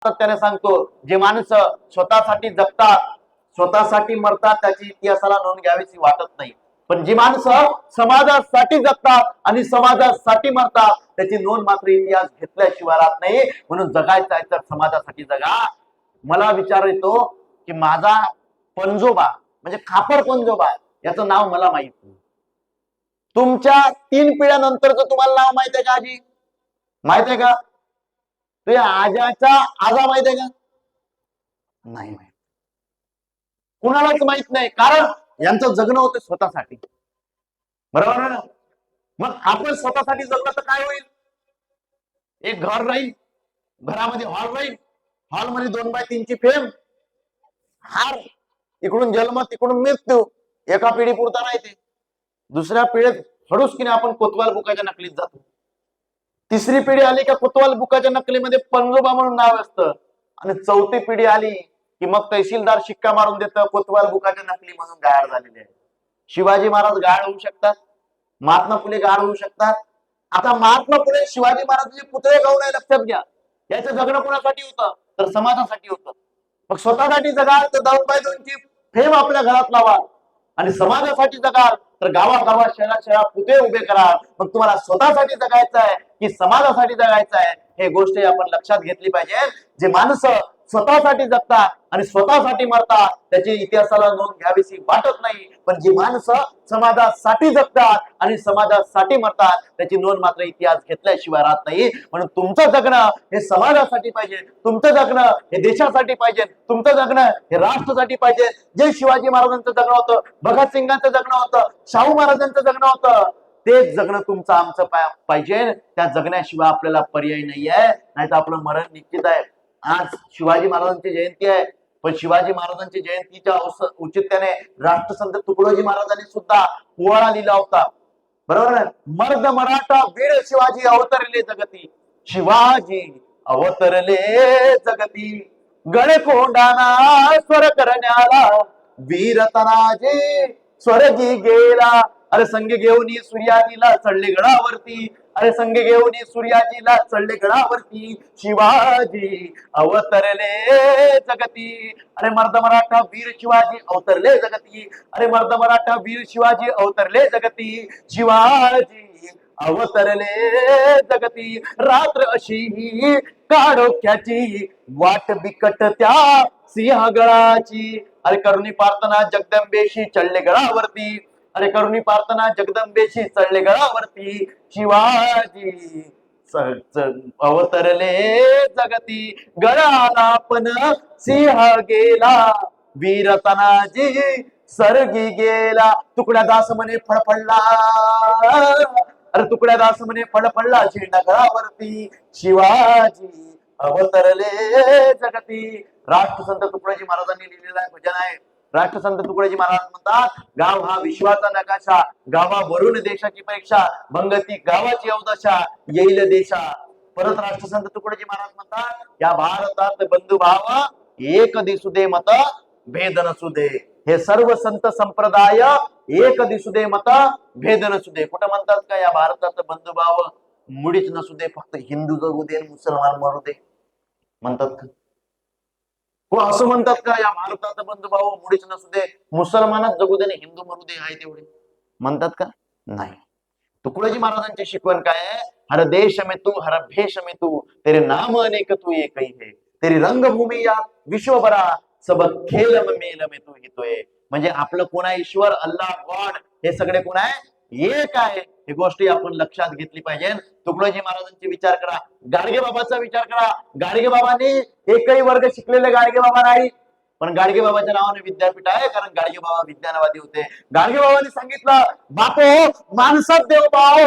सातत्याने सांगतो, जे माणसं स्वतःसाठी जगतात, स्वतःसाठी मरतात, त्याची इतिहासाला नोंद घ्यावीशी वाटत नाही. पण जी माणसं समाजासाठी जगतात आणि समाजासाठी मरतात, त्याची नोंद मात्र इतिहास घेतल्याशिवाय राहत नाही. म्हणून जगायचं आहे तर समाजासाठी जगा. मला विचार येतो की माझा पंजोबा म्हणजे खापर पंजोबा, याचं नाव मला माहित नाही. तुमच्या 3 पिढ्यानंतरच तुम्हाला नाव माहित आहे का आजी? माहित आहे का? तुझ्या आजाचा आजा माहित आहे का? नाही माहित. कुणालाच माहित नाही, कारण यांचं जगणं होतं स्वतःसाठी. बरोबर ना? मग आपण स्वतःसाठी जगलं तर काय होईल? एक घर राहील, घरामध्ये हॉल राहील, हॉलमध्ये 2x3 ची फ्रेम, हार, इकडून जन्म तिकडून मृत्यू, एका पिढी पुरता राहते. दुसऱ्या पिढीत हडूसकीने आपण कोतवाल बुकाच्या नकलीत जातो. तिसरी पिढी आली का कोतवाल बुकाच्या नकलीमध्ये पंजोबा म्हणून नाव असतं, आणि चौथी पिढी आली की मग तहसीलदार शिक्का मारून देतं, कोतवाल बुकाच्या नकली म्हणून गायब झालेले आहे. शिवाजी महाराज गायब होऊ शकतात, महात्मा फुले गायब होऊ शकतात. आता महात्मा फुले शिवाजी महाराजांचे पुतळे गाऊन आहे, लक्षात घ्या. याचं जगणं कोणासाठी होतं? तर समाजासाठी होतं. मग स्वतःसाठी जगाल तर 2x2 फेम आपल्या घरात लावा, आणि समाजासाठी जगाल तर गावागावात शहरा पुतळे उभे करा. मग तुम्हाला स्वतःसाठी जगायचं आहे की समाजासाठी जगायचं आहे, हे गोष्ट आपण लक्षात घेतली पाहिजे. जे माणसं स्वतःसाठी जगतात आणि स्वतःसाठी मरतात, त्याची इतिहासाला नोंद घ्यावीशी वाटत नाही. पण जी माणसं समाजासाठी जगतात आणि समाजासाठी मरतात, त्याची नोंद मात्र इतिहास घेतल्याशिवाय राहत नाही. म्हणून तुमचं जगणं हे समाजासाठी पाहिजे, तुमचं जगणं हे देशासाठी पाहिजे, तुमचं जगणं हे राष्ट्रासाठी पाहिजे. जे शिवाजी महाराजांचं जगणं होतं, भगतसिंगांचं जगणं होतं, शाहू महाराजांचं जगणं होतं, तेच जगणं तुमचं आमचं पाहिजे. त्या जगण्याशिवाय आपल्याला पर्याय नाहीये, नाही तर आपलं मरण निश्चित आहे. आज शिवाजी महाराजांची जयंती आहे, पण शिवाजी महाराजांची जयंतीच्या औचित्याने राष्ट्रसंत तुकडोजी महाराजांनी सुद्धा पोवाडा लिहिला होता. बरोबर आहे? मर्द मराठा वीर शिवाजी अवतरले जगती, शिवाजी अवतरले जगती, गळे कोंडाना स्वर करण्याला, वीर तनाजे स्वर्गी गेला. अरे संग घेऊन सूर्याजीला चढले गडावरती, अरे संग घेऊन सूर्याजीला चढले गडावरती, शिवाजी अवतरले जगती. अरे मर्द मराठा वीर शिवाजी अवतरले जगती, अरे मर्द मराठा वीर शिवाजी अवतरले जगती, शिवाजी अवतरले जगती. रात्र अशी काळोख्याची, वाट बिकट त्या सिंहगडाची. अरे करुणी प्रार्थना जगदंबेशी चढले गडावरती, अरे करुणी प्रार्थना जगदंबेशी चढले गडावरती, शिवाजी अवतरले जगती. गडाला पण सिंह गेला, वीर तानाजी सर्गी गेला. तुकड्या दास म्हणे फळफळला, अरे तुकड्या दास म्हणे फळफळला झेंडा गडावरती, शिवाजी अवतरले जगती. राष्ट्रसंत तुकडोजी महाराजांनी लिहिलेलं आहे भजन आहे. राष्ट्रसंत तुकडोजी महाराज म्हणतात, गाव हा विश्वाचा नकाशा, गावावरून देशाची परीक्षा, भंगती गावाची अवदशा, येईल देशा. परत राष्ट्रसंत तुकडोजी महाराज म्हणतात, या भारतात बंधुभाव एक दिसुदे मत भेद नसुदे. हे सर्व संत संप्रदाय एक दिसुदे मत भेद नसुदे. कुठं म्हणतात का या भारतात बंधुभाव मुळीच नसू दे, फक्त हिंदू जगू दे मुसलमान मरू दे? म्हणतात का? हो असं म्हणतात का या भारतात बंधुभाव मुळीच नसू दे, मुसलमानच जगू दे, हिंदू मरू दे, आहे तेवढे म्हणतात का? नाही. तुकडोजी महाराजांची शिकवण काय आहे? हर देश में तू, हर भेष में तू, तेरे नाम अनेक तू एक ही है, तेरी रंगभूमी या विश्वभरा, सब खेल मेल में तू ही तो है. म्हणजे आपलं कोण आहे? ईश्वर, अल्लाह, गॉड, हे सगळे कोण आहे? एक आहे. ही गोष्टी आपण लक्षात घेतली पाहिजे. तुकडोजी महाराजांचे विचार करा, गाडगे बाबाचा विचार करा. गाडगे बाबांनी एकही वर्ग शिकलेले गाडगे बाबा नाही, पण गाडगे बाबाच्या नावाने विद्यापीठ आहे, कारण गाडगे बाबा विज्ञानवादी होते. गाडगे बाबांनी सांगितलं, बापो माणसात देव भाव,